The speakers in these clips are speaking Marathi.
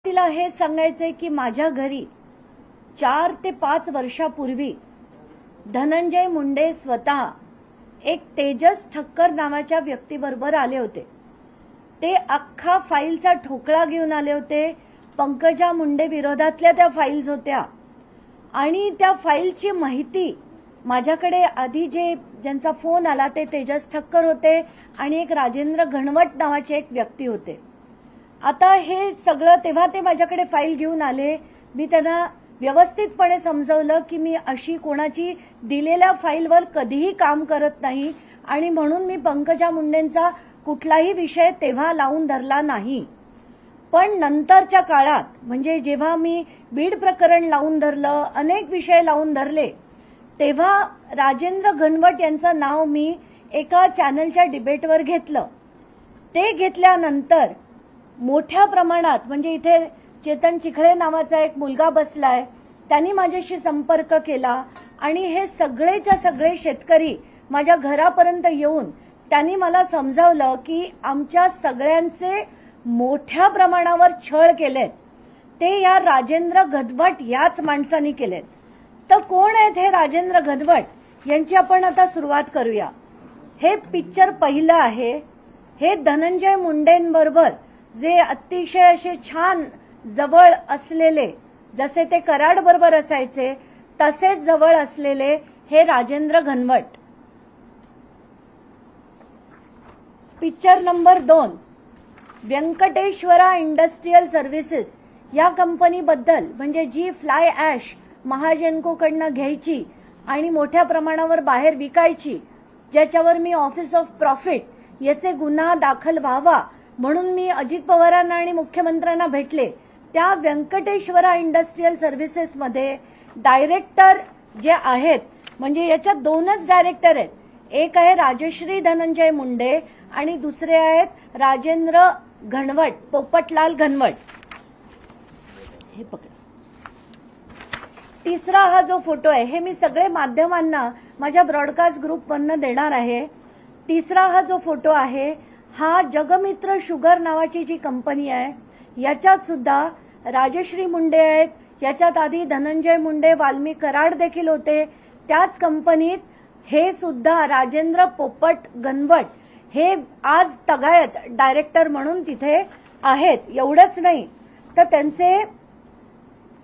तिला हे सांगायचंय की माझ्या घरी 4 ते 5 वर्षापूर्वी धनंजय मुंडे स्वतः एक तेजस ठक्कर नावाच्या व्यक्तीबरोबर आले होते। ते अख्खा फाईलचा ठोकळा घेऊन आले होते। पंकजा मुंडे विरोधातल्या त्या फाईल्स होत्या आणि त्या फाईलची माहिती माझ्याकडे आधी ज्यांचा फोन आला ते तेजस ठक्कर होते आणि एक राजेंद्र घनवट नावाचे एक व्यक्ती होते। आता हे सगळं तेव्हा ते माझ्याकडे फाईल घेऊन आले। मी त्यांना व्यवस्थितपणे समजावलं की मी अशी कोणाची दिलेल्या फाईलवर कधीही काम करत नाही आणि म्हणून मी पंकजा मुंडेंचा कुठलाही विषय तेव्हा लावून धरला नाही। पण नंतरच्या काळात म्हणजे जेव्हा मी बीड प्रकरण लावून धरलं, अनेक विषय लावून धरले, तेव्हा राजेंद्र घनवट यांचं नाव मी एका चॅनलच्या डिबेटवर घेतलं। ते घेतल्यानंतर मोठ्या प्रमाणात म्हणजे इथे चेतन चिखळे नावाचा एक मुलगा बसलाय, त्यांनी माझ्याशी संपर्क केला आणि हे सगळेच्या सगळे शेतकरी माझ्या घरापर्यंत येऊन त्यांनी मला समजावलं की आमच्या सगळ्यांचे मोठ्या प्रमाणावर छळ केलेत ते या राजेंद्र घनवट याच माणसांनी केलेत। तर कोण आहेत हे राजेंद्र घनवट यांची आपण आता सुरुवात करूया। हे पिक्चर पहिलं आहे। हे धनंजय मुंडेंबरोबर जे अतिशय असे छान जवळ असलेले, जसे ते कराड बरोबर असायचे तसेच जवळ असलेले हे Rajendra Ghanwat. Picture number 2 Venkateshwara industrial services या कंपनीबद्दल म्हणजे जी फ्लाय ॲश महाजनकोकडनं घ्यायची आणि मोठ्या प्रमाणावर बाहेर विकायची, ज्याच्यावर मी ऑफिस ऑफ प्रॉफिट याचे गुन्हा दाखल व्हावा म्हणून मी अजित पवारांना आणि मुख्यमंत्र्यांना भेटले। त्या व्यंकटेश्वरा इंडस्ट्रियल सर्व्हिसेसमध्ये डायरेक्टर जे आहेत म्हणजे याच्यात 2च डायरेक्टर आहेत, एक आहे राजश्री धनंजय मुंडे आणि दुसरे आहेत राजेंद्र घनवट, पोपटलाल घनवट। हे पकडा। तिसरा हा जो फोटो आहे हे मी सगळे माध्यमांना माझ्या ब्रॉडकास्ट ग्रुपवरनं देणार आहे। तिसरा हा जो फोटो आहे हा जगमित्र शुगर नावाची जी कंपनी आहे याच्यात सुद्धा राजश्री मुंडे आहेत, याच्यात आधी धनंजय मुंडे वाल्मी कराड देखील होते। त्याच कंपनीत हे सुद्धा राजेंद्र पोपट घनवट हे आज तगायत डायरेक्टर म्हणून तिथे आहेत। एवढंच नाही तर त्यांचे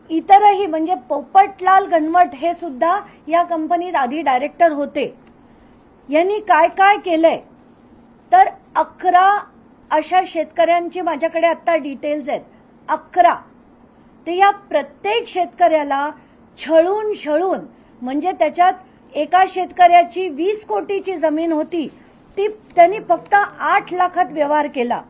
इतरही म्हणजे पोपटलाल घनवट हे सुद्धा या कंपनीत आधी डायरेक्टर होते। यांनी काय काय केलंय तर 11 अशा शेतकऱ्यांची माझ्याकडे आता डिटेल्स आहेत, 11। ते या प्रत्येक शेतकऱ्याला छळून छळून म्हणजे त्याच्यात एका शेतकऱ्याची 20 कोटीची जमीन होती ती त्यांनी फक्त 8 लाखात व्यवहार केला।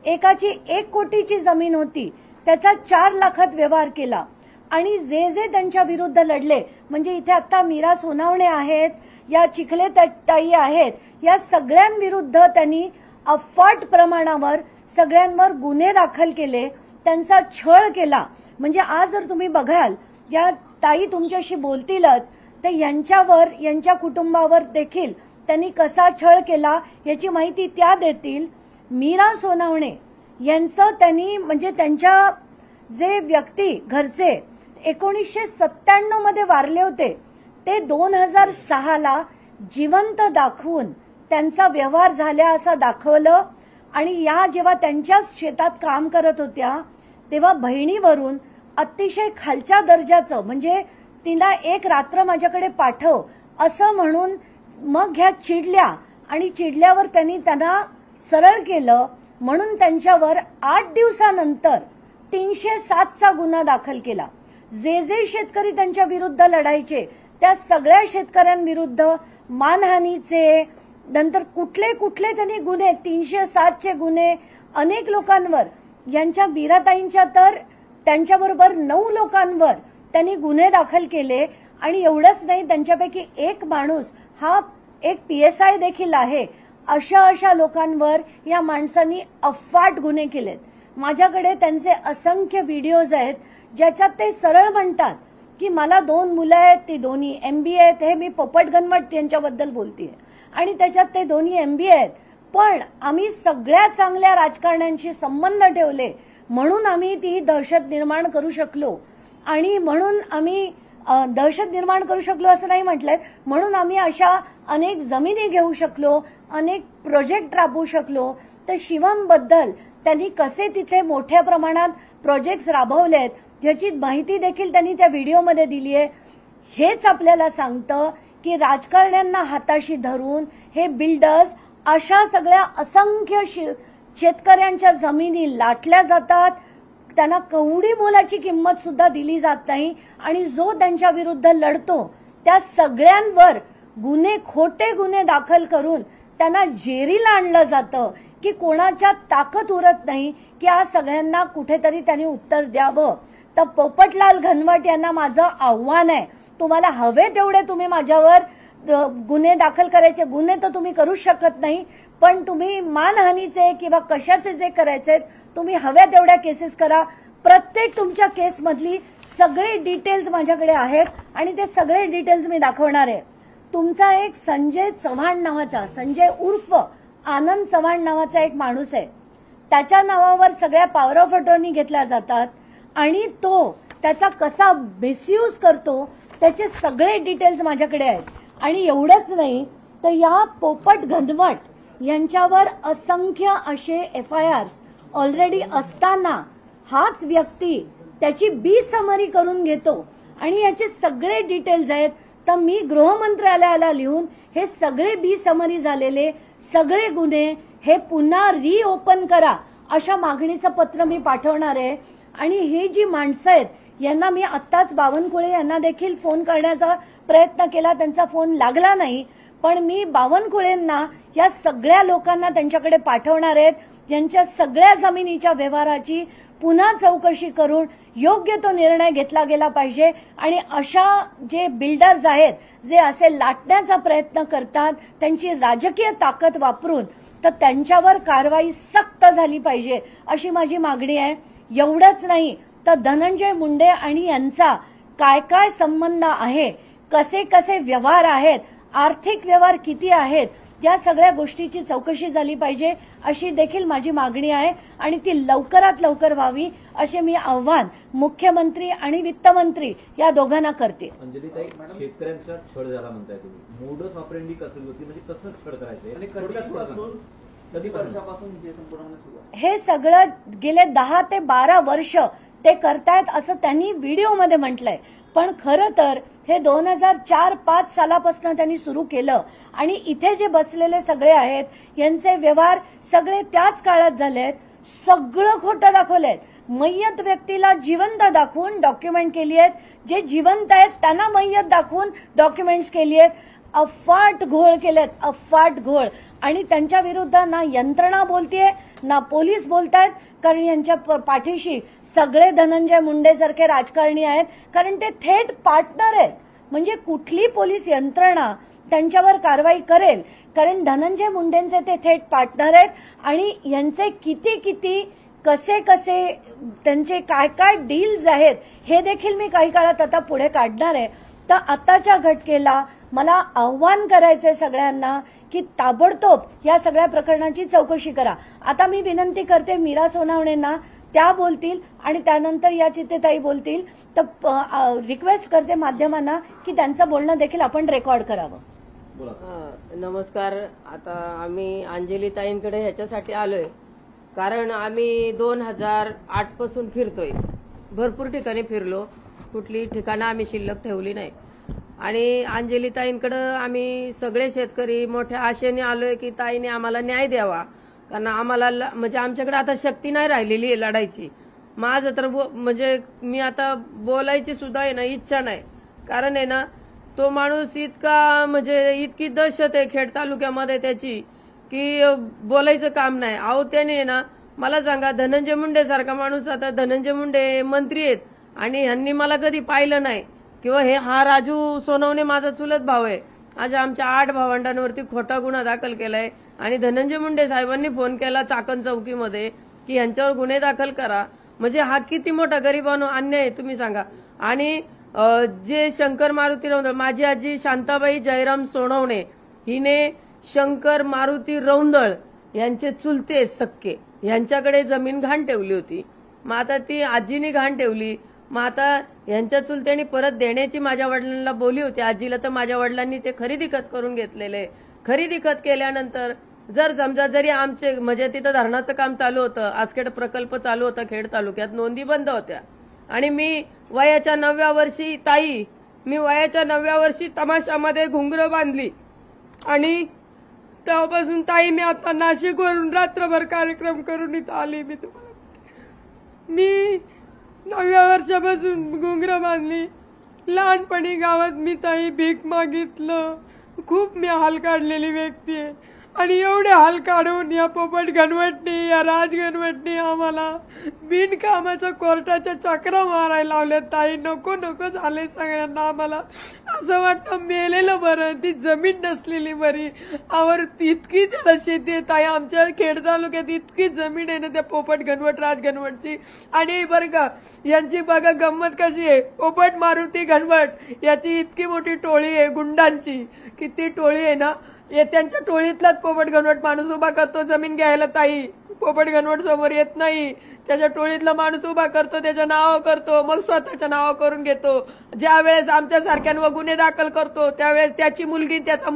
एकाची 1 कोटीची जमीन होती त्याचा 4 लाखात व्यवहार केला आणि जे त्यांच्या विरुद्ध लढले म्हणजे इथे आता मीरा सोनावणे आहेत, या चिखले ताई आहेत, या सगळ्यांविरुद्ध त्यांनी अफाट प्रमाणावर सगळ्यांवर गुन्हे दाखल केले, त्यांचा छळ केला। म्हणजे आज जर तुम्ही बघाल या ताई तुमच्याशी बोलतीलच तर यांच्यावर यांच्या कुटुंबावर देखील त्यांनी कसा छळ केला याची माहिती त्या देतील। मीरा सोनावणे यांचं त्यांनी म्हणजे त्यांच्या जे व्यक्ती घरचे 1997 मध्ये वारले होते ते 2006 जिवंत दाखवून त्यांचा व्यवहार झाला असं दाखवलं आणि या जेव्हा त्यांच्याच शेतात काम करत होत्या तेव्हा बहिणीवरून अतिशय खालच्या दर्जाचं म्हणजे तिला एक रात्र माझ्याकडे पाठव असं म्हणून मग ह्या चिडल्या आणि चिडल्यावर त्यांनी त्यांना सरळ केलं म्हणून त्यांच्यावर 8 दिवसानंतर 307चा गुन्हा दाखल केला। जे शेतकरी त्यांच्या विरुद्ध लढायचे त्या सगळ्या शेतकऱ्यांविरुद्ध मानहानीचे नंतर कुठले कुठले त्यांनी गुन्हे 307चे गुन्हे अनेक लोकांवर, यांच्या मीराताईंच्या तर त्यांच्याबरोबर 9 लोकांवर त्यांनी गुन्हे दाखल केले आणि एवढंच नाही त्यांच्यापैकी एक माणूस हा एक PSI देखील आहे। अशा लोकांवर या माणसांनी अफाट गुन्हे केलेत। माझ्याकडे त्यांचे असंख्य व्हिडिओज आहेत ज्याच्यात ते सरळ म्हणतात की मला 2 मुलं आहेत, ती दोन्ही MBA आहेत। हे मी पोपट घनवट यांच्याबद्दल बोलतेय आणि त्याच्यात ते दोन्ही MBA आहेत, पण आम्ही सगळ्या चांगल्या राजकारण्यांशी संबंध ठेवले म्हणून आम्ही ती दहशत निर्माण करू शकलो आणि म्हणून आम्ही दहशत निर्माण करू शकलो असं नाही म्हटलंय, म्हणून आम्ही अशा अनेक जमिनी घेऊ शकलो, अनेक प्रोजेक्ट राबवू शकलो. तर शिवम बद्दल त्यांनी कसे तिथे मोठ्या प्रमाणात प्रोजेक्ट्स राबवलेत याची माहिती देखील त्यांनी त्या व्हिडिओमध्ये दिली आहे. हेच आपल्याला सांगतं की राजकारण्यांना हाताशी धरून हे बिल्डर्स अशा सगळ्या असंख्य शेतकऱ्यांच्या जमिनी लाटल्या जातात, त्यांना कवडी मोलाची किंमत सुद्धा दिली जात नाही आणि जो त्यांच्या विरुद्ध लढतो त्या सगळ्यांवर खोटे गुन्हे दाखल करून त्यांना जेरीला आणलं जातं की कोणाच्या ताकद उरत नाही की या सगळ्यांना कुठेतरी त्यांनी उत्तर द्यावं. तर पोपटलाल घनवट यांना माझं आव्हान आहे, तुम्हाला हवे तेवढे तुम्ही माझ्यावर गुन्हे दाखल करायचे, गुन्हे तर तुम्ही करू शकत नाही, पण तुम्ही मानहानीचे किंवा कशाचे जे करायचे तुम्ही हव्या तेवढ्या केसेस करा. प्रत्येक तुमच्या केसमधली सगळे डिटेल्स माझ्याकडे आहेत आणि ते सगळे डिटेल्स मी दाखवणार आहे. तुमचा एक संजय चव्हाण नावाचा, संजय उर्फ आनंद चव्हाण नावाचा एक माणूस आहे, त्याच्या नावावर सगळ्या पॉवर ऑफ अटॉर्नी घेतल्या जातात आणि तो त्याचा कसा मिसयूज करतो त्याचे सगळे डिटेल्स माझ्याकडे आहेत. आणि एवढंच नाही तर या पोपट घनवट यांच्यावर असंख्य असे FIRs ऑलरेडी असताना हाच व्यक्ती त्याची बी समरी करून घेतो आणि याचे सगळे डिटेल्स आहेत. तर मी गृहमंत्रालयाला लिहून हे सगळे बी समरी झालेले सगळे गुन्हे हे पुन्हा रिओपन करा अशा मागणीचं पत्र मी पाठवणार आहे. आणि ही जी माणसं आहेत यांना मी आत्ताच बावनकुळे यांना देखील फोन करण्याचा प्रयत्न केला, त्यांचा फोन लागला नाही, पण मी बावनकुळेंना या सगळ्या लोकांना त्यांच्याकडे पाठवणार आहेत. यांच्या सगळ्या जमिनीच्या व्यवहाराची पुन्हा चौकशी करून योग्य तो निर्णय घेतला गेला पाहिजे. आणि अशा जे बिल्डर्स आहेत जे असे लाटण्याचा प्रयत्न करतात त्यांची राजकीय ताकद वापरून, तर त्यांच्यावर कारवाई सक्त झाली पाहिजे अशी माझी मागणी आहे. एवढंच नाही तर धनंजय मुंडे आणि यांचा काय काय संबंध आहे, कसे कसे व्यवहार आहेत, आर्थिक व्यवहार किती आहेत, या सगळ्या गोष्टीची चौकशी झाली पाहिजे अशी देखील माझी मागणी आहे आणि ती लवकरात लवकर व्हावी असे मी आव्हान मुख्यमंत्री आणि वित्तमंत्री या दोघांना करते. अंजलीताई, शेतकऱ्यांचा छळ झाला म्हणताय तुम्ही, मोडस ऑपरेंडी कसं होती, म्हणजे कसं छळ करायचं आणि कधी वर्षापासून जे संपूर्ण सुरू आहे हे सगळं गेले 10 ते 12 वर्ष ते करतायत असं त्यांनी व्हिडिओमध्ये म्हटलंय. पण खरं तर हे 2004-5 सालापासून त्यांनी सुरू केलं आणि इथे जे बसलेले सगळे आहेत यांचे व्यवहार सगळे त्याच काळात झालेत. सगळं खोटं दाखवलंय. मय्यत व्यक्तीला जिवंत दाखवून डॉक्युमेंट केली आहेत, जे जिवंत आहेत त्यांना मय्यत दाखवून डॉक्युमेंट्स केली आहेत. अफाट घोळ केलेत, अफाट घोळ. आणि त्यांच्या विरुद्ध ना यंत्रणा बोलतीये ना पोलीस बोलतायत, कारण यांच्या पाठीशी सगळे धनंजय मुंडेसारखे राजकारणी आहेत, कारण ते थेट पार्टनर आहेत. म्हणजे कुठली पोलीस यंत्रणा त्यांच्यावर कारवाई करेल, कारण धनंजय मुंडेंचे ते थेट पार्टनर आहेत आणि यांचे किती किती कसे कसे त्यांचे काय काय डील्स आहेत हे देखील मी काही काळात आता पुढे काढणार आहे. तर आताच्या घटनेला मला आव्हान करायचंय सगळ्यांना की ताबडतोब या सगळ्या प्रकरणाची चौकशी करा. आता मी विनंती करते मीरा सोनावणेंना, त्या बोलतील आणि त्यानंतर या चित्तेताई बोलतील. तर रिक्वेस्ट करते माध्यमांना की त्यांचं बोलणं देखील आपण रेकॉर्ड करावं. नमस्कार. आता आम्ही अंजलीताईंकडे ह्याच्यासाठी आलोय कारण आम्ही 2008 पासून फिरतोय, भरपूर ठिकाणी फिरलो, कुठली ठिकाणं आम्ही शिल्लक ठेवली नाही. आणि अंजलीताईंकडं आम्ही सगळे शेतकरी मोठ्या आशेने आलोय की ताईने आम्हाला न्याय द्यावा, कारण आम्हाला म्हणजे आमच्याकडे आता शक्ती नाही राहिलेली आहे लढायची. माझं तर म्हणजे मी आता बोलायची सुद्धा आहे ना इच्छा नाही, कारण आहे ना तो माणूस इतका म्हणजे इतकी दहशत आहे खेड तालुक्यामध्ये त्याची की बोलायचं काम नाही. अहो त्याने ना मला सांगा, धनंजय मुंडे सारखा माणूस, आता धनंजय मुंडे मंत्री आहेत आणि ह्यांनी मला कधी पाहिलं नाही, किंवा हा राजू सोनवणे माझा चुलत भाव आहे. आज आमच्या 8 भावंडांवरती खोटा गुन्हा दाखल केलाय आणि धनंजय मुंडे साहेबांनी फोन केला चाकण चौकीमध्ये की यांच्यावर गुन्हे दाखल करा. म्हणजे हा किती मोठा गरिबांनो अन्याय आहे तुम्ही सांगा. आणि जे शंकर मारुती रौंदळ, माझी आजी शांताबाई जयराम सोनवणे हिने शंकर मारुती रौंदळ यांचे चुलते सक्के यांच्याकडे जमीन घाण ठेवली होती. मग आता ती आजीनी घाण ठेवली. मग आता यांच्या चुलत्यांनी परत देण्याची माझ्या वडिलांना बोली होती आजीला, तर माझ्या वडिलांनी ते खरेदी खत करून घेतलेले. खरेदी खत केल्यानंतर जर समजा जरी आमचे म्हणजे तिथं धरणाचं काम चालू होतं, आसखेड प्रकल्प चालू होता खेड तालुक्यात, नोंदी बंद होत्या. आणि मी वयाच्या 9व्या वर्षी वयाच्या 9व्या वर्षी तमाशामध्ये घुंगरं बांधली. आणि तेव्हापासून ताई मी आता नाशिकवरून रात्रभर कार्यक्रम करून इथं आली. मी 9व्या वर्षापासून घुंगरं बांधली. लहानपणी गावात मी ताई भीक मागितलं. खूप मी हाल काढलेली व्यक्ती आहे. आणि एवढे हाल काढून या पोपट घनवटनी, या राज घनवटनी आम्हाला बिनकामाच्या कोर्टाच्या चक्रा मारायला लावल्या. ताई नको नको झाले सगळ्यांना. आम्हाला असं वाटतं मेलेलं बरं, ती जमीन नसलेली बरी. आवर इतकी त्याला शेती आहे ताई. आमच्या खेड तालुक्यात इतकी जमीन आहे ना त्या पोपट घनवट राज घनवटची. आणि बरं का यांची बघा गंमत कशी आहे. पोपट मारुती घनवट याची इतकी मोठी टोळी आहे गुंडांची, की ती टोळी आहे ना त्यांच्या टोळीतलाच पोपट घनवट माणूस उभा करतो जमीन घ्यायला. ताई पोपट घनवट समोर येत नाही. त्याच्या टोळीतला माणूस उभा करतो, त्याच्या नाव करतो, मग स्वतःच्या नाव करून घेतो. ज्या वेळेस आमच्या सारख्यांवर गुन्हे दाखल करतो त्यावेळेस त्याची मुलगी, त्याचा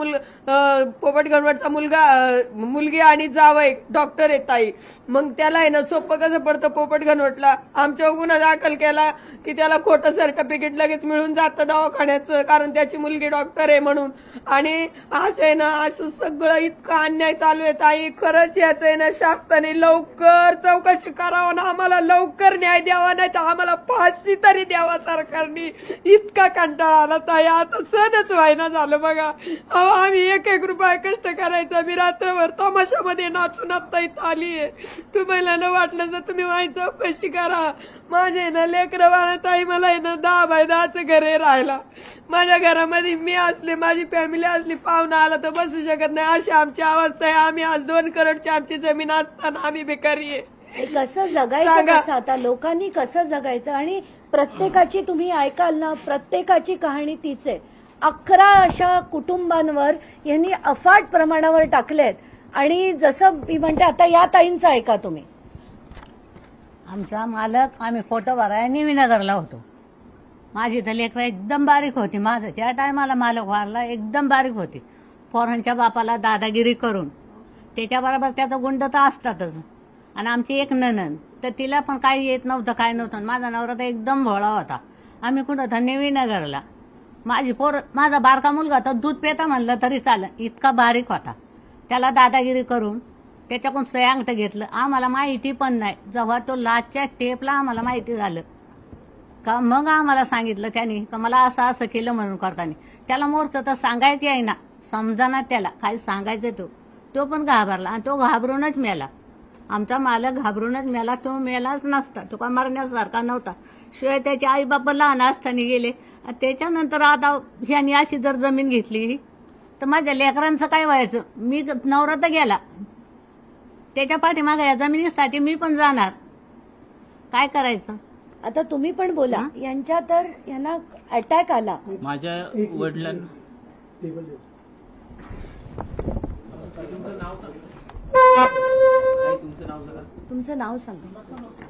पोपट घनवटचा मुलगी आणि जावई डॉक्टर आहे ताई. मग त्याला आहे ना सोपं कसं पडतं पोपट घनवटला. आमच्यावर गुन्हा दाखल केला की त्याला खोटं सर्टिफिकेट लगेच मिळून जातं दवाखान्याचं, कारण त्याची मुलगी डॉक्टर आहे म्हणून. आणि असं आहे ना, असं सगळं इतकं अन्याय चालू आहे ताई. खरंच याचं आहे ना शासनाने लवकर चौकशी करावं ना, आम्हाला लवकर न्याय द्यावा, नाही तर आम्हाला फाशी तरी द्यावा सरकारने. इतका कंटाळा आला ताई. आता सणच व्हायना झालं बघा. आम्ही एक रुपया कष्ट करायचा. मी रात्रभर तमाशामध्ये नाचून आता इथं आलीये. तुम्हाला न वाटलं तर तुम्ही माझी चौकशी करा. माझे ना लेकरं बाळा ताई, मला आहे ना 10 बाय 10चं घर आहे राहायला. माझ्या घरामध्ये मी असले, माझी फॅमिली असली, पाहुणा आला तर बसू शकत नाही, अशी आमची अवस्था आहे. आम्ही आज 2 करोडची आमची जमीन असताना आम्ही बेकारी आहे. कसं जगायचं कसं आता लोकांनी कसं जगायचं. आणि प्रत्येकाची तुम्ही ऐकाल ना, प्रत्येकाची कहाणी तीच आहे. 11 अशा कुटुंबांवर यांनी अफाट प्रमाणावर टाकलेत. आणि जसं मी म्हणते आता या ताईंचं ऐका तुम्ही. आमचा मालक, आम्ही फोटो भरायला निवीनगरला होतो. माझी तर लेकरं एकदम बारीक होती. माझं त्या टायमाला मालक वारला, एकदम बारीक होती. पोरांच्या बापाला दादागिरी करून, त्याच्याबरोबर त्याचं गुंड तर असतातच. आणि आमची एक नणंद, तर तिला पण काही येत नव्हतं, काय नव्हतं. माझा नवरा तर एकदम भोळा होता. आम्ही कुठं तर निवीनगरला. माझा बारका मुलगा तर दूध पेता म्हणलं तरी चालं, इतका बारीक होता. त्याला दादागिरी करून त्याच्याकडून सयांगत घेतलं. आम्हाला माहिती पण नाही. जेव्हा तो लाचच्या टेपला आम्हाला माहिती झालं का मग आम्हाला सांगितलं त्यांनी का मला असं असं केलं म्हणून करताना. त्याला मोर्च तर सांगायची आहे ना, समजाना त्याला काय सांगायचं. तो पण घाबरला आणि तो घाबरूनच मेला. आमचा मालक घाबरूनच मेला. तो मेलाच नसता, तो का मरण्यासारखा नव्हता. शिवाय त्याचे आई बाबा लहान असताना गेले. त्याच्यानंतर आता ह्यांनी अशी जर जमीन घेतली तर माझ्या लेकरांचं काय व्हायचं. मी नवरा तर गेला, त्याच्या पाठीमागे या जमिनीसाठी मी पण जाणार. काय करायचं आता तुम्ही पण बोला. यांच्या तर यांना अटॅक आला. माझ्या वडिलांना तुमचं नाव सांगा.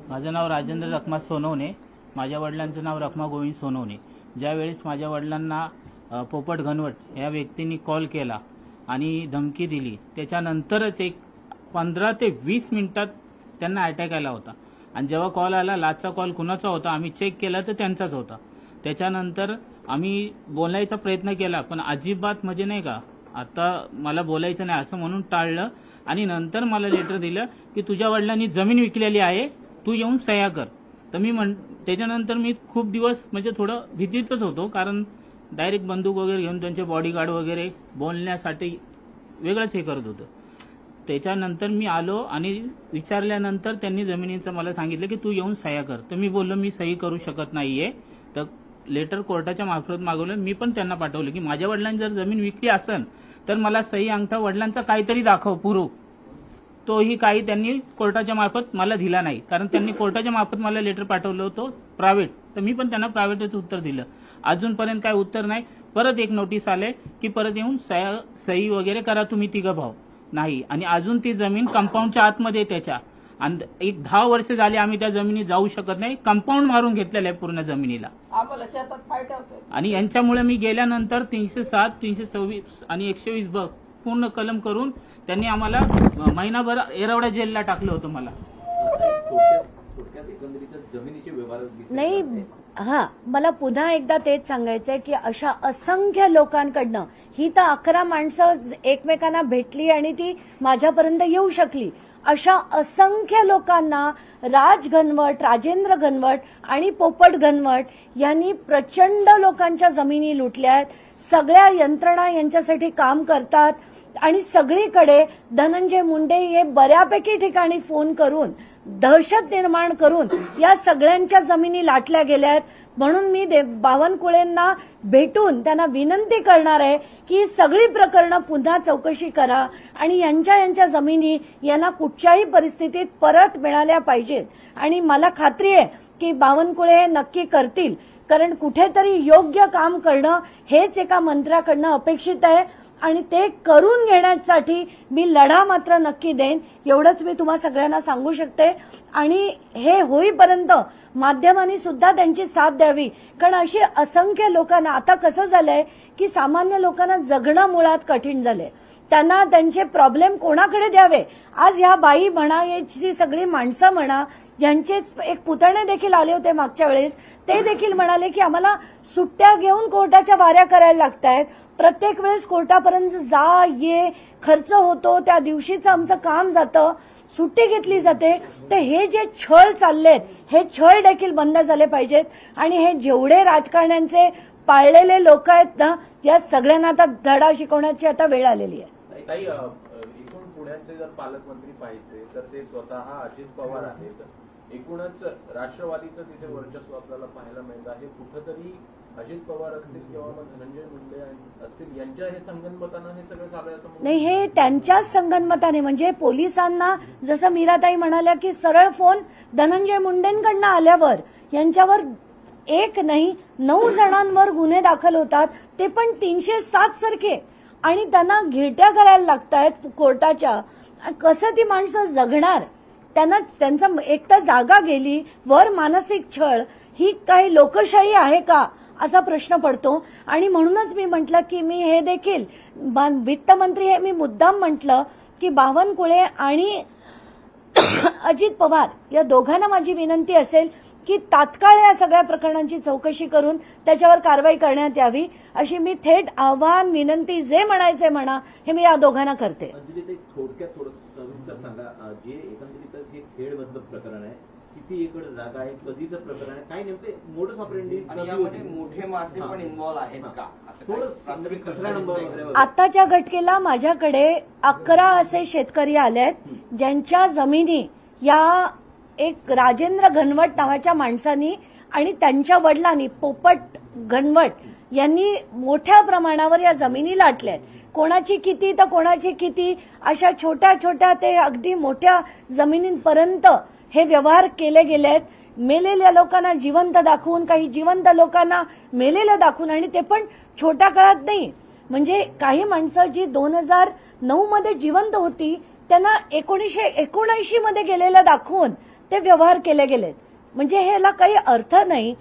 माझं नाव राजेंद्र रखमा सोनवणे. माझ्या वडिलांचं नाव रखमा गोविंद सोनवणे. ज्यावेळेस माझ्या वडिलांना पोपट घनवट या व्यक्तींनी कॉल केला आणि धमकी दिली, त्याच्यानंतरच एक 15 ते 20 मिनिटात त्यांना अटॅक आला होता. आणि जेव्हा कॉल आला, लाचचा कॉल कुणाचा होता आम्ही चेक केला तर त्यांचाच होता. त्याच्यानंतर आम्ही बोलायचा प्रयत्न केला, पण अजिबात म्हणजे नाही का आता मला बोलायचं नाही असं म्हणून टाळलं. आणि नंतर मला लेटर दिलं की तुझ्या वडिलांनी जमीन विकलेली आहे, तू येऊन सह्या कर. तर त्याच्यानंतर मी खूप दिवस म्हणजे थोडं भीतीतच होतो, कारण डायरेक्ट बंदूक वगैरे घेऊन त्यांचे बॉडीगार्ड वगैरे बोलण्यासाठी वेगळंच हे करत होतं. त्याच्यानंतर मी आलो आणि विचारल्यानंतर त्यांनी जमिनीचं मला सांगितलं की तू येऊन सह्या कर. तर मी बोललो मी सही करू शकत नाहीये. तर लेटर कोर्टाच्या मार्फत मागवलं. मी पण त्यांना पाठवलं की माझ्या वडिलांनी जर जमीन विकली असेल तर मला सही अंगठा वडिलांचा काहीतरी दाखव प्रूफ. तोही काही त्यांनी कोर्टाच्या मार्फत मला दिला नाही, कारण त्यांनी कोर्टाच्या मार्फत मला लेटर पाठवलं होतं प्रायव्हेट. तर मी पण त्यांना प्रायव्हेटच उत्तर दिलं. अजूनपर्यंत काय उत्तर नाही. परत एक नोटीस आले की परत येऊन सही वगैरे करा तुम्ही 3 भाऊ. नाही. आणि अजून ती जमीन कंपाऊंडच्या आतमध्ये त्याच्या. आणि एक 10 वर्ष झाले आम्ही त्या जमिनी जाऊ शकत नाही. कंपाऊंड मारून घेतलेलं आहे पूर्ण जमिनीला. आम्हाला शेतात फाय ठेवतोय. आणि यांच्यामुळे मी गेल्यानंतर 307, 326 आणि 120 ब पूर्ण कलम करून त्यांनी आम्हाला महिनाभर येरवडा जेलला टाकलं होतं मला. आता एक थोडक्यात एकंदरीत जमिनीचे व्यवहार दिसले नाही जाते. हा मला पुन्हा एकदा तेच सांगायचंय की अशा असंख्य लोकांकडनं ही तर 11 माणसं एकमेकांना भेटली आणि ती माझ्यापर्यंत येऊ शकली. अशा असंख्य लोकांना राज घनवट, राजेंद्र घनवट आणि पोपट घनवट यांनी प्रचंड लोकांच्या जमिनी लुटल्या आहेत. सगळ्या यंत्रणा यांच्यासाठी काम करतात आणि सगळीकडे धनंजय मुंडे हे बऱ्यापैकी ठिकाणी फोन करून दहशत निर्माण करून या सगळ्यांच्या जमिनी लाटल्या गेल्या आहेत. म्हणून मी बावनकुळेंना भेटून त्यांना विनंती करणार आहे की सगळी प्रकरणं पुन्हा चौकशी करा आणि यांच्या जमिनी यांना कुठच्याही परिस्थितीत परत मिळाल्या पाहिजेत. आणि मला खात्री आहे की बावनकुळे हे नक्की करतील, कारण कुठेतरी योग्य काम करणं हेच एका मंत्र्याकडनं अपेक्षित आहे आणि ते करून घेण्यासाठी मी लढा मात्र नक्की देईन, एवढंच मी तुम्हा सगळ्यांना सांगू शकते. आणि हे होईपर्यंत माध्यमांनी सुद्धा त्यांची साथ द्यावी, कारण अशी असंख्य लोकांना आता कसं झालंय की सामान्य लोकांना जगणं मुळात कठीण झालंय. त्यांना त्यांचे प्रॉब्लेम कोणाकडे द्यावे. आज ह्या बाई म्हणा, याची सगळी माणसं म्हणा, यांचेच एक पुतणे देखील आले होते मागच्या वेळेस, ते देखील म्हणाले की आम्हाला सुट्ट्या घेऊन कोर्टाच्या वाऱ्या करायला लागतायत. प्रत्येक वेळेस कोर्टापर्यंत जा ये खर्च होतो, त्या दिवशीचं आमचं काम जातं, सुट्टी घेतली जाते. तर हे जे छळ चाललेत हे छळ देखील बंद झाले पाहिजेत. आणि हे जेवढे राजकारण्यांचे पाळलेले लोक आहेत ना, या सगळ्यांना आता धडा शिकवण्याची आता वेळ आलेली आहे. ताई, एकूण पुण्याचे जर पालकमंत्री पाहिजे तर ते स्वतः अजित पवार आहेत. एकूणच राष्ट्रवादीचं तिथे वर्चस्व आपल्याला पाहायला मिळत आहे. कुठंतरी अजित पवार असतील किंवा मग धनंजय मुंडे असतील यांच्या हे संगनमतानं हे सगळं चालू आहे असं नाही, हे त्यांच्याच संगनमताने. म्हणजे पोलिसांना जसं मीराताई म्हणाल्या की सरळ फोन धनंजय मुंडेंकडनं आल्यावर यांच्यावर 1 नाही 9 जणांवर गुन्हे दाखल होतात, ते पण 307 सारखे. आणि त्यांना घिरट्या करायला लागतायत कोर्टाच्या. कसं ती माणसं जगणार. त्यांचा एक तर जागा गेली, वर मानसिक छळ. ही काही लोकशाही आहे का असा प्रश्न पडतो. आणि म्हणूनच मी म्हटलं की मी हे देखील वित्तमंत्री हे मी मुद्दाम म्हटलं की बावनकुळे आणि अजित पवार या दोघांना माझी विनंती असेल की तात्काळ या सगळ्या प्रकरणांची चौकशी करून त्याच्यावर कारवाई करण्यात यावी, अशी मी थेट आव्हान, विनंती, जे म्हणायचे म्हणा, हे मी या दोघांना करते. अंजली, थोडक्यात थोडं सविस्तर सांगा, जे एकंदरीत हे खेळबद्ध प्रकरण आहे, किती एकड जागा आहे, कधीचं प्रकरण आहे, काय नेमके मोडस ऑपरेंडी आणि यामध्ये मोठे मासे पण इन्व्हॉल्व आहेत का, असं काही प्राथमिक कचरा नंबर वगैरे आताच्या घटकेला माझ्याकडे 11 असे शेतकरी आलेत ज्यांच्या जमिनी या एक राजेंद्र घनवट नावाच्या माणसांनी आणि त्यांच्या वडिलांनी पोपट घनवट यांनी मोठ्या प्रमाणावर या जमिनी लाटल्यात. कोणाची किती तर कोणाची किती, अशा छोट्या छोट्या ते अगदी मोठ्या जमिनींपर्यंत हे व्यवहार केले गेले आहेत. मेलेल्या लोकांना जिवंत दाखवून, काही जिवंत लोकांना मेलेलं दाखवून, आणि ते पण छोट्या काळात नाही. म्हणजे काही माणसं जी 2009 मध्ये जिवंत होती त्यांना 1979 मध्ये गेलेलं दाखवून ते व्यवहार केले गेलेत. म्हणजे ह्याला काही अर्थ नाही.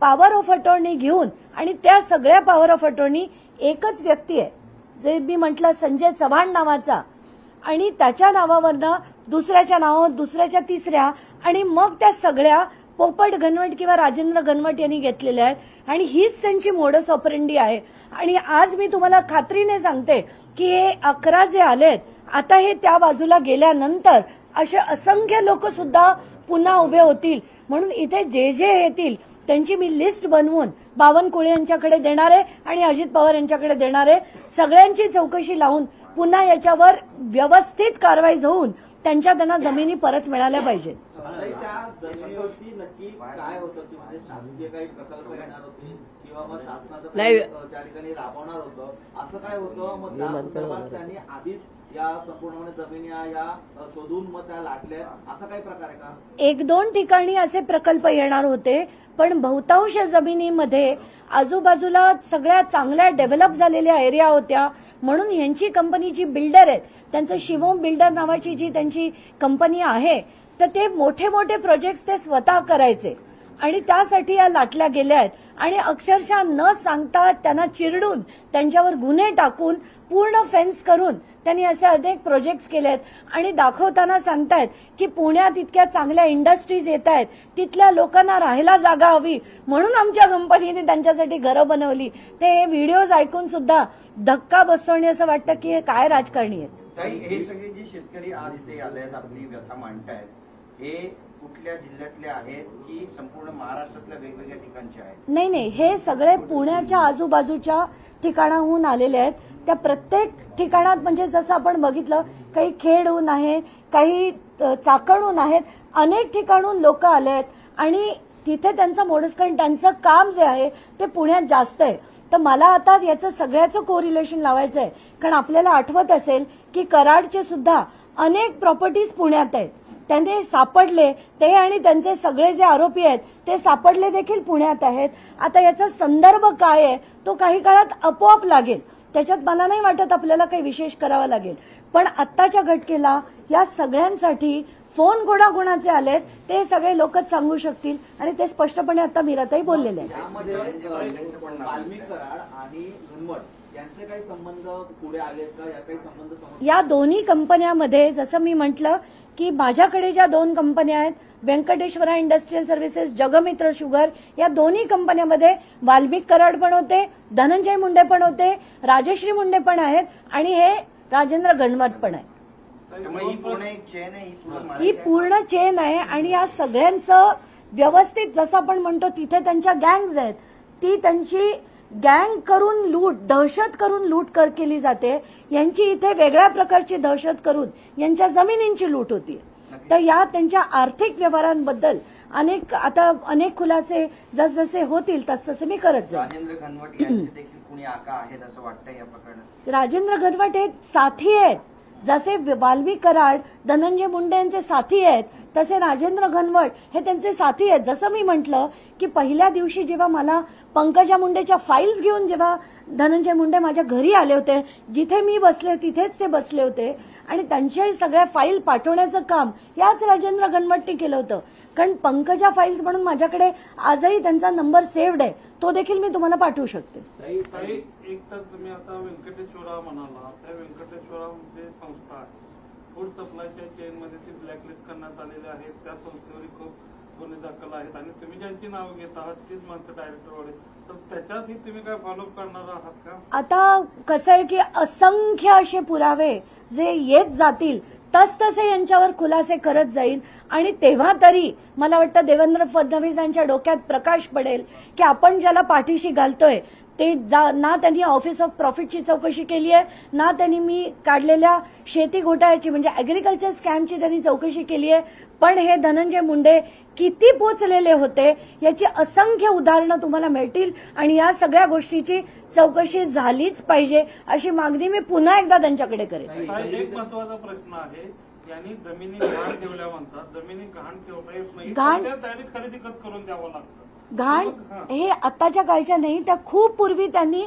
पॉवर ऑफ अटॉर्नी घेऊन, आणि त्या सगळ्या पॉवर ऑफ अटॉर्नी एकच व्यक्ती आहे, जे मी म्हटलं संजय चव्हाण नावाचा, आणि त्याच्या नावावरनं दुसऱ्याच्या नावावर, दुसऱ्याच्या तिसऱ्या, आणि मग त्या सगळ्या पोपट घनवट किंवा राजेंद्र घनवट यांनी घेतलेल्या आहेत. आणि हीच त्यांची मोडस ऑपरेंडी आहे. आणि आज मी तुम्हाला खात्रीने सांगते की हे 11 जे आलेत, आता हे त्या बाजूला गेल्यानंतर असे असंख्य लोक सुद्धा पुन्हा उभे होतील. म्हणून इथे जे जे येतील त्यांची मी लिस्ट बनवून बावनकुळे यांच्याकडे देणार आहे आणि अजित पवार यांच्याकडे देणार आहे. सगळ्यांची चौकशी लावून पुन्हा याच्यावर व्यवस्थित कारवाई होऊन त्यांना जमिनी परत मिळाल्या पाहिजेत. त्या जमिनीवरती नक्की काय होतं, की म्हणजे शासकीय काही प्रकल्प येणार होते किंवा मग शासनाचं नाही. त्या ठिकाणी राबवणार होतं, असं काय होतं. मग त्या संदर्भात त्यांनी आधीच या संपूर्णपणे जमिनी या शोधून मग त्या लाटल्या, असा काही प्रकार आहे का? 1-2 ठिकाणी असे प्रकल्प येणार होते, पण बहुतांश जमिनीमध्ये आजूबाजूला सगळ्या चांगल्या डेव्हलप झालेल्या एरिया होत्या, म्हणून ह्यांची कंपनी जी बिल्डर आहेत, त्यांचं शिवम बिल्डर नावाची जी त्यांची कंपनी आहे, तर ते मोठे मोठे प्रोजेक्ट ते स्वतः करायचे आणि त्यासाठी या लाटल्या गेल्या आहेत आणि अक्षरशः न सांगता त्यांना चिरडून त्यांच्यावर गुन्हे टाकून पूर्ण फेन्स करून त्यांनी असे अनेक प्रोजेक्ट्स केले आहेत आणि दाखवताना सांगतायत की पुण्यात इतक्या चांगल्या इंडस्ट्रीज येत आहेत, तिथल्या लोकांना राहायला जागा हवी म्हणून आमच्या कंपनीने त्यांच्यासाठी घरं बनवली. ते व्हिडिओज ऐकून सुद्धा धक्का बसतो आणि असं वाटतं की हे काय राजकारणी आहेत. ताई, हे सगळे जे शेतकरी आज इथे आले आहेत, आपली व्यथा मांडतायत, हे कुठल्या जिल्ह्यातले आहेत की संपूर्ण महाराष्ट्रातल्या वेगवेगळ्या ठिकाणचे आहेत? नाही, हे सगळे पुण्याच्या आजूबाजूच्या ठिकाणाहून आलेले आहेत. त्या प्रत्येक ठिकाणात म्हणजे जसं आपण बघितलं, काही खेडहून आहे, काही चाकणहून आहेत, अनेक ठिकाणून लोक आले आहेत आणि तिथे त्यांचं मोडस, कारण त्यांचं काम जे आहे ते पुण्यात जास्त आहे. तर मला आता याचं सगळ्याचं कोरिलेशन लावायचं आहे, कारण आपल्याला आठवत असेल की कराडचे सुद्धा अनेक प्रॉपर्टीज पुण्यात आहेत, त्यांनी सापडले ते आणि त्यांचे सगळे जे आरोपी आहेत ते सापडले देखील पुण्यात आहेत. आता याचा संदर्भ काय आहे तो काही काळात आपोआप लागेल, त्याच्यात मला नाही वाटत आपल्याला काही विशेष करावं लागेल. पण आत्ताच्या घटकेला या सगळ्यांसाठी फोन कोणाकोणाचे आलेत ते सगळे लोकच सांगू शकतील आणि ते स्पष्टपणे आता मीराताई बोललेले आहेत. यामध्ये वाल्मिक कराड आणि घनवट यांचे काही संबंध पुढे आलेत का? या काही संबंध या दोन्ही कंपन्यामध्ये जसं मी म्हटलं की माझ्याकडे ज्या दोन कंपन्या आहेत, Venkateshwara industrial services, Jagmitra sugar, या दोन्ही कंपन्यामध्ये वाल्मिक कराड पण होते, धनंजय मुंडे पण होते, राजश्री मुंडे पण आहेत आणि हे राजेंद्र घनवट पण आहे. ही पूर्ण एक चेन आहे, ही पूर्ण चेन आहे आणि या सगळ्यांचं व्यवस्थित जसं आपण म्हणतो तिथे त्यांच्या गँग्ज आहेत, ती त्यांची गँग करून लूट, दहशत करून लूट केली जाते. यांची इथे वेगळ्या प्रकारची दहशत करून यांच्या जमिनींची लूट होती. तर या त्यांच्या आर्थिक व्यवहारांबद्दल अनेक खुलासे जसजसे होतील तसतसे मी करत जाईन. राजेंद्र घनवट यांचे देखील कुणी आका आहेत असं वाटतं या प्रकरणात? राजेंद्र घनवट हे साथी आहेत, जसे वाल्मिक कराड धनंजय मुंडे यांचे साथी आहेत तसे राजेंद्र घनवट हे त्यांचे साथी आहेत. जसं मी म्हटलं की पहिल्या दिवशी जेव्हा मला पंकजा मुंडेच्या फाईल्स घेऊन जेव्हा धनंजय मुंडे माझ्या घरी आले होते, जिथे मी बसले तिथेच ते बसले होते आणि त्यांच्याही सगळ्या फाईल पाठवण्याचं काम याच राजेंद्र घनवटने केलं होतं. कारण पंकजा फाईल्स म्हणून माझ्याकडे आजही त्यांचा नंबर सेव्ड आहे, तो देखील मी तुम्हाला पाठवू शकते. एक तर तुम्ही आता व्यंकटेश्वरा म्हणाला, त्या व्यंकटेश्वरा म्हणजे संस्था आहे, फूड सप्लायच्या चेनमध्ये ती ब्लॅकलिस्ट करण्यात आलेली आहे, त्या संस्थेवर खूप गुन्हे दाखल आहेत आणि तुम्ही ज्यांची नावं घेत आहात तीच माणसं डायरेक्टर वगैरे, तर त्याच्यातही तुम्ही काय फॉलोअप करणार आहात का? आता कसं आहे की असंख्य असे पुरावे जे येत जातील तसतसे यांच्यावर खुलासे करत जाईल आणि तेव्हा तरी मला वाटतं देवेंद्र फडणवीस यांच्या डोक्यात प्रकाश पडेल की आपण ज्याला पाठीशी घालतोय ते ना त्यांनी ऑफिस ऑफ प्रॉफिटची चौकशी केली आहे, ना त्यांनी मी काढलेल्या शेती घोटाळ्याची म्हणजे अॅग्रिकल्चर स्कॅमची त्यांनी चौकशी केली आहे. पण हे धनंजय मुंडे किती पोचलेले होते याची असंख्य उदाहरणं तुम्हाला मिळतील आणि या सगळ्या गोष्टीची चौकशी झालीच पाहिजे अशी मागणी मी पुन्हा एकदा त्यांच्याकडे करेन. एक महत्वाचा प्रश्न आहे, यांनी जमिनी गहाण ठेवल्या म्हणतात, जमिनी गहाण ठेवता येत नाही, गहाण डायरेक्ट खरेदी करून द्यावं लागतं. घाण हे आत्ताच्या काळच्या नाही, त्या खूप पूर्वी त्यांनी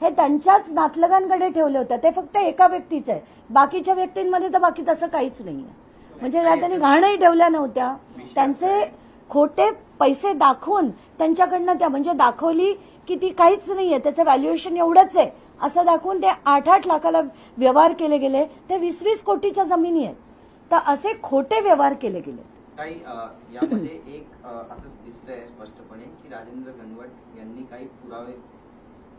हे त्यांच्याच नातलगांकडे ठेवले होते. ते फक्त एका व्यक्तीचं आहे, बाकीच्या व्यक्तींमध्ये तर बाकी तसं काहीच नाहीये. म्हणजे त्यांनी घाणही ठेवल्या नव्हत्या, त्यांचे खोटे पैसे दाखवून त्यांच्याकडनं त्या म्हणजे दाखवली की ती काहीच नाहीये, त्याचं व्हॅल्युएशन एवढंच आहे असं दाखवून ते 8-8 लाखाला व्यवहार केले गेले. ते 20-20 कोटीच्या जमिनी आहेत. तर असे खोटे व्यवहार केले गेले. काही यामध्ये एक असं दिसतंय स्पष्टपणे की राजेंद्र घनवट यांनी काही पुरावे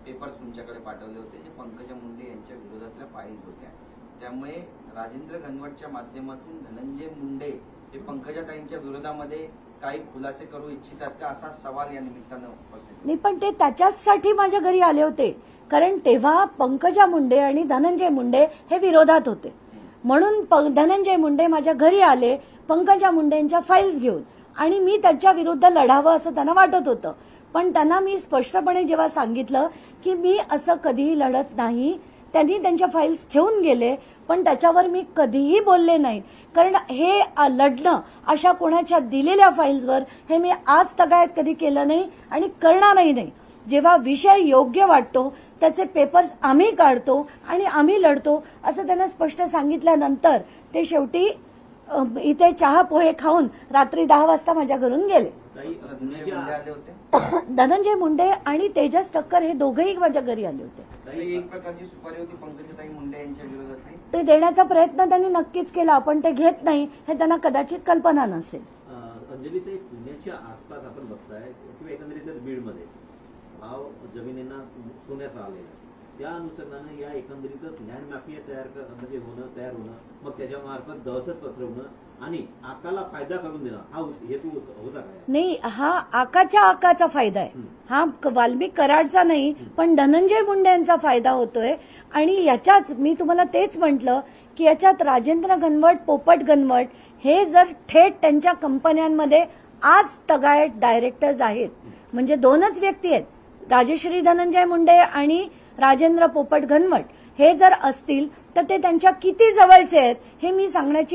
पेपर्स तुमच्याकडे पाठवले होते जे पंकजा मुंडे यांच्या विरोधातल्या फाईल्स होत्या. त्यामुळे राजेंद्र घनवटच्या माध्यमातून धनंजय मुंडे हे पंकजाताईंच्या विरोधामध्ये काही खुलासे करू इच्छितात का असा सवाल या निमित्तानं उपस्थित. नाही, पण ते त्याच्याचसाठी माझ्या घरी आले होते, कारण तेव्हा पंकजा मुंडे आणि धनंजय मुंडे हे विरोधात होते. म्हणून धनंजय मुंडे माझ्या घरी आले पंकजा मुंडेंच्या फाईल्स घेऊन आणि मी त्याच्या विरुद्ध लढावं असं त्यांना वाटत होतं. पण त्यांना मी स्पष्टपणे जेव्हा सांगितलं की मी असं कधीही लढत नाही, त्यांनी त्यांच्या फाईल्स ठेवून गेले. पण त्याच्यावर मी कधीही बोलले नाही, कारण हे लढणं अशा कोणाच्या दिलेल्या फाईल्सवर हे मी आज तगायत कधी केलं नाही आणि करणारही नाही. जेव्हा विषय योग्य वाटतो त्याचे पेपर्स आम्ही काढतो आणि आम्ही लढतो असं त्यांना स्पष्ट सांगितल्यानंतर ते शेवटी इथे चहा पोहे खाऊन रात्री 10 वाजता माझ्या घरून गेले. धनंजय मुंडे आले होते. धनंजय मुंडे आणि तेजस ठक्कर हे दोघेही माझ्या घरी आले होते. तरी एक प्रकारची सुपारी होती पंकजाताई मुंडे यांच्या विरोधात. ते देण्याचा प्रयत्न त्यांनी नक्कीच केला, पण ते घेत नाही हे त्यांना कदाचित कल्पना नसेल. अंजली, ते पुण्याच्या आसपास आपण बघताय किंवा एकंदरीतच बीडमध्ये भाव जमिनींना सोन्याचा आलेला, त्या अनुषंगाने या एकंदरीतच लँड माफिया तयार होणं, मग त्याच्या मार्फत दहशत पसरवणं आणि आकाला फायदा करून देणं हा हेतू होता काय? नाही, हा आकाचा फायदा आहे. हा वाल्मिक कराडचा नाही, पण धनंजय मुंडे यांचा फायदा होतोय. आणि याच्याच मी तुम्हाला तेच म्हटलं की याच्यात राजेंद्र घनवट, पोपट घनवट हे जर थेट त्यांच्या कंपन्यांमध्ये आज तगायत डायरेक्टर्स आहेत, म्हणजे 2च व्यक्ती आहेत, राजश्री धनंजय मुंडे आणि राजेंद्र पोपट घनवट, हे जर असतील तर ते त्यांच्या किती जवळचे आहेत हे मी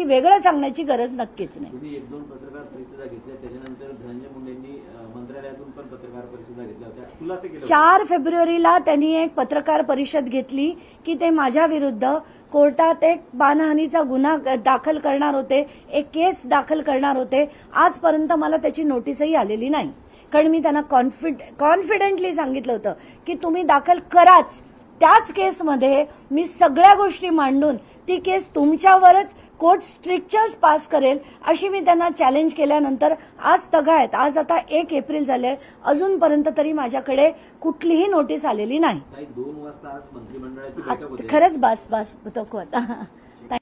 वेगळं सांगण्याची गरज नक्कीच नाही. तुम्ही 1-2 पत्रकार परिषदा घेतल्या, त्याच्यानंतर धनंजय मुंडेंनी मंत्रालयातून पण पत्रकार परिषदा घेतल्या होत्या, खुलासे केले. 4 फेब्रुवारीला त्यांनी एक पत्रकार परिषद घेतली की ते माझ्या विरुद्ध कोर्टात एक मानहानीचा गुन्हा दाखल करणार होते, एक केस दाखल करणार होते. आजपर्यंत मला त्याची नोटीसही आलेली नाही, कारण मी त्यांना कॉन्फिडेंटली सांगितलं होतं की तुम्ही दाखल कराच. त्याच केसमध्ये मी सगळ्या गोष्टी मांडून ती केस तुमच्यावरच कोर्ट स्ट्रिक्चर्स पास करेल अशी मी त्यांना चॅलेंज केल्यानंतर आज तगायत, आज आता 1 एप्रिल झाले, अजूनपर्यंत तरी माझ्याकडे कुठलीही नोटीस आलेली नाही. 2 वाजता आज मंत्रिमंडळाची बैठक होती. खरंच बस नको आता.